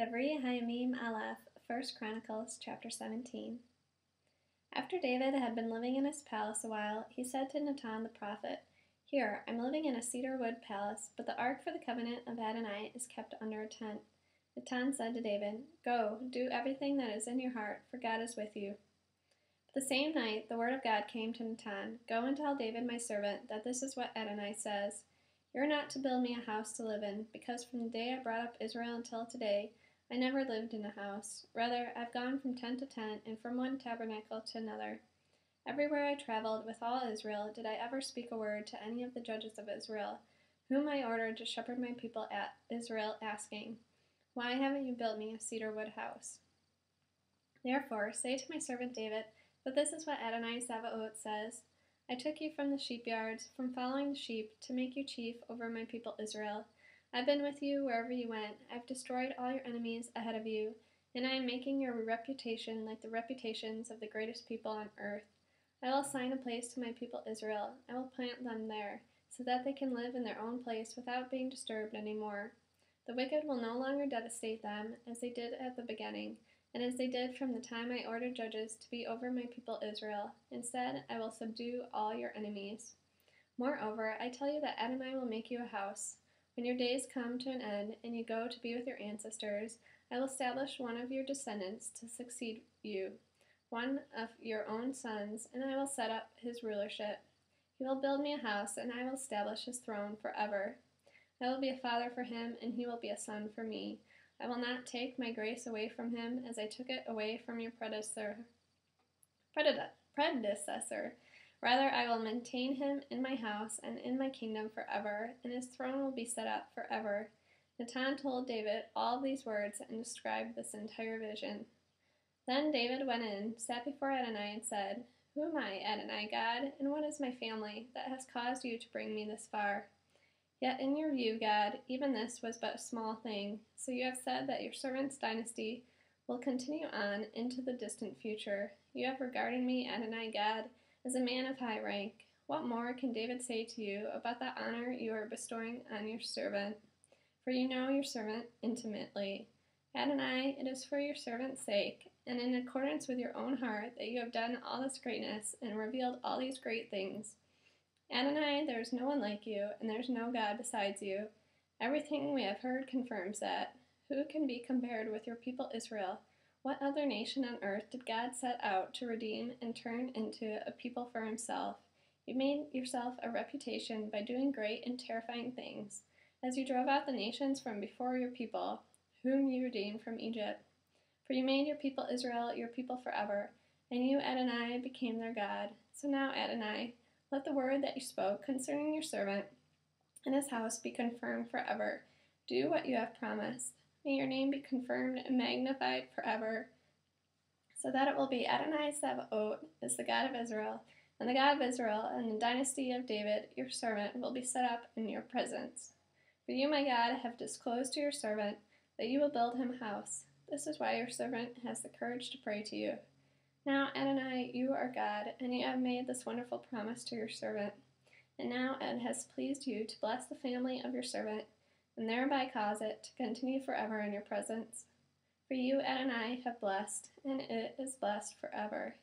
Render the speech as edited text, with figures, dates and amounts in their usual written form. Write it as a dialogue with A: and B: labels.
A: Divrei-hayamim Aleph, 1 Chronicles chapter 17. After David had been living in his palace a while, he said to Nathan the prophet, "Here, I'm living in a cedar wood palace, but the ark for the covenant of Adonai is kept under a tent." Nathan said to David, "Go, do everything that is in your heart, for God is with you." But the same night the word of God came to Nathan, "Go and tell David my servant that this is what Adonai says. You are not to build me a house to live in, because from the day I brought up Israel until today, I never lived in a house. Rather, I've gone from tent to tent and from one tabernacle to another. Everywhere I traveled with all Israel did I ever speak a word to any of the judges of Israel, whom I ordered to shepherd my people at Israel, asking, 'Why haven't you built me a cedar wood house?' Therefore, say to my servant David that this is what Adonai Sabaoth says. I took you from the sheepyards, from following the sheep, to make you chief over my people Israel. I've been with you wherever you went. I've destroyed all your enemies ahead of you, and I am making your reputation like the reputations of the greatest people on earth. I will assign a place to my people Israel. I will plant them there, so that they can live in their own place without being disturbed anymore. The wicked will no longer devastate them, as they did at the beginning, and as they did from the time I ordered judges to be over my people Israel. Instead, I will subdue all your enemies. Moreover, I tell you that Adonai will make you a house. When your days come to an end and you go to be with your ancestors, I will establish one of your descendants to succeed you, one of your own sons, and I will set up his rulership. He will build me a house, and I will establish his throne forever. I will be a father for him, and he will be a son for me. I will not take my grace away from him as I took it away from your predecessor. Rather, I will maintain him in my house and in my kingdom forever, and his throne will be set up forever." Nathan told David all these words and described this entire vision. Then David went in, sat before Adonai, and said, "Who am I, Adonai God, and what is my family that has caused you to bring me this far? Yet in your view, God, even this was but a small thing, so you have said that your servant's dynasty will continue on into the distant future. You have regarded me, Adonai God, as a man of high rank. What more can David say to you about the honor you are bestowing on your servant? For you know your servant intimately. Adonai, it is for your servant's sake, and in accordance with your own heart, that you have done all this greatness and revealed all these great things. Adonai, there is no one like you, and there is no God besides you. Everything we have heard confirms that. Who can be compared with your people Israel? What other nation on earth did God set out to redeem and turn into a people for himself? You made yourself a reputation by doing great and terrifying things, as you drove out the nations from before your people, whom you redeemed from Egypt. For you made your people Israel your people forever, and you, Adonai, became their God. So now, Adonai, let the word that you spoke concerning your servant and his house be confirmed forever. Do what you have promised. May your name be confirmed and magnified forever, so that it will be Adonai Sabaoth is the God of Israel, and the God of Israel and the dynasty of David, your servant, will be set up in your presence. For you, my God, have disclosed to your servant that you will build him a house. This is why your servant has the courage to pray to you. Now, Adonai, you are God, and you have made this wonderful promise to your servant. And now it has pleased you to bless the family of your servant, and thereby cause it to continue forever in your presence. For you, Adonai, have blessed, and it is blessed forever.